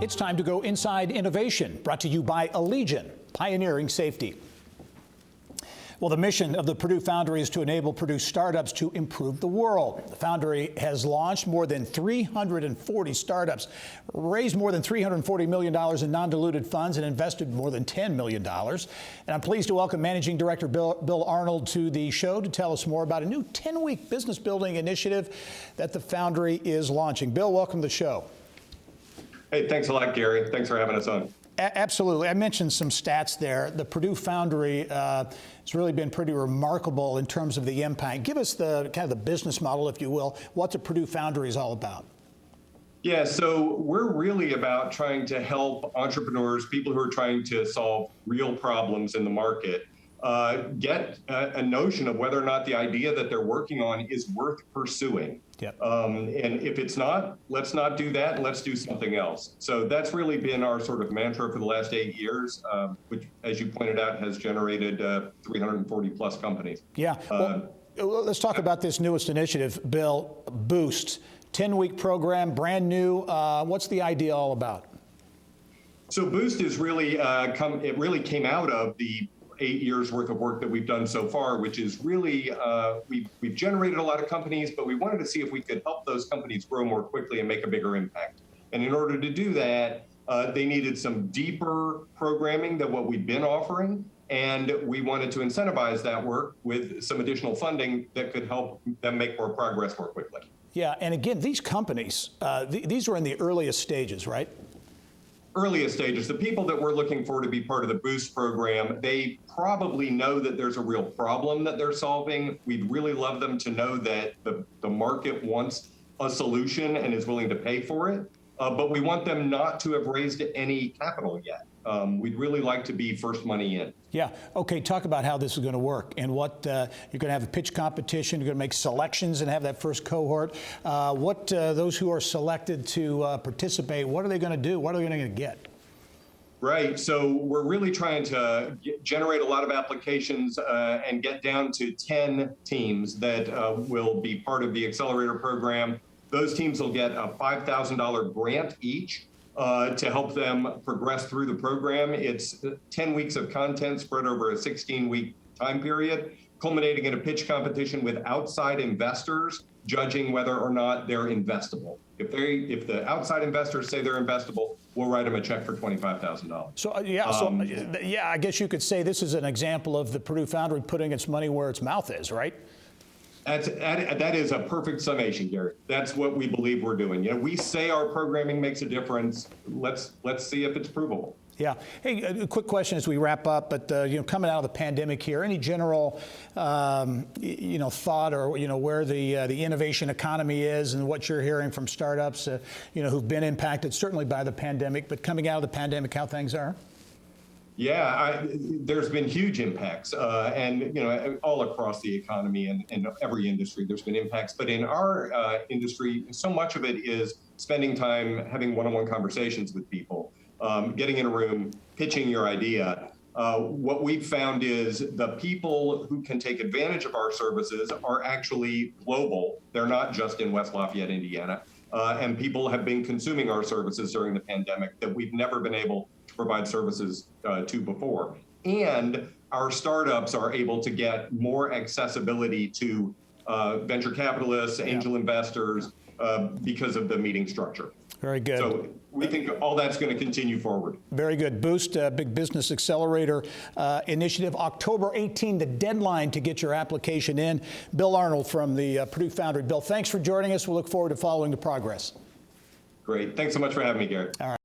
It's time to go inside innovation, brought to you by Allegion, pioneering safety. Well, the mission of the Purdue Foundry is to enable Purdue startups to improve the world. The Foundry has launched more than 340 startups, raised more than $340 million in non-diluted funds, and invested more than $10 million. And I'm pleased to welcome Managing Director Bill Arnold to the show to tell us more about a new 10-week business building initiative that the Foundry is launching. Bill, welcome to the show. Hey, thanks a lot, Gary. Thanks for having us on. Absolutely. I mentioned some stats there. The Purdue Foundry has really been pretty remarkable in terms of the impact. Give us the kind of the business model, if you will. What the Purdue Foundry is all about. Yeah, so we're really about trying to help entrepreneurs, people who are trying to solve real problems in the market, get a notion of whether or not the idea that they're working on is worth pursuing. Yep. And if it's not, let's not do that and let's do something else. So that's really been our sort of mantra for the last 8 years, which, as you pointed out, has generated 340 plus companies. Yeah. Well, let's talk about this newest initiative, Bill, Boost. 10-week program, brand new. What's the idea all about? So Boost is really, it really came out of the 8 years worth of work that we've done so far, which is really, we've generated a lot of companies, but we wanted to see if we could help those companies grow more quickly and make a bigger impact. And in order to do that, they needed some deeper programming than what we've been offering. And we wanted to incentivize that work with some additional funding that could help them make more progress more quickly. Yeah, and again, these companies, these are in the earliest stages, right? Earliest stages. The people that we're looking for to be part of the Boost program, they probably know that there's a real problem that they're solving. We'd really love them to know that the market wants a solution and is willing to pay for it. But we want them not to have raised any capital yet. We'd really like to be first money in. Yeah. Okay. Talk about how this is going to work and what you're going to have a pitch competition. You're going to make selections and have that first cohort. Those who are selected to participate, what are they going to do? What are they going to get? Right. So we're really trying to generate a lot of applications and get down to 10 teams that will be part of the Accelerator program. Those teams will get a $5,000 grant each to help them progress through the program. It's 10 weeks of content spread over a 16-week time period, culminating in a pitch competition with outside investors judging whether or not they're investable. If the outside investors say they're investable, we'll write them a check for $25,000. So I guess you could say this is an example of the Purdue Foundry putting its money where its mouth is, right? That is a perfect summation, Gary. That's what we believe we're doing. You know, we say our programming makes a difference. Let's see if it's provable. Yeah. Hey, a quick question as we wrap up. But coming out of the pandemic here, any general thought or where the innovation economy is and what you're hearing from startups who've been impacted certainly by the pandemic, but coming out of the pandemic, how things are? Yeah, there's been huge impacts, and all across the economy and every industry, there's been impacts. But in our industry, so much of it is spending time having one-on-one conversations with people, getting in a room, pitching your idea. What we've found is the people who can take advantage of our services are actually global. They're not just in West Lafayette, Indiana. And people have been consuming our services during the pandemic that we've never been able to provide services to before. And our startups are able to get more accessibility to venture capitalists, angel investors, because of the meeting structure. Very good. So we think all that's going to continue forward. Very good. Boost, Big Business Accelerator initiative, October 18, the deadline to get your application in. Bill Arnold from the Purdue Foundry. Bill, thanks for joining us. We'll look forward to following the progress. Great. Thanks so much for having me, Gary. All right.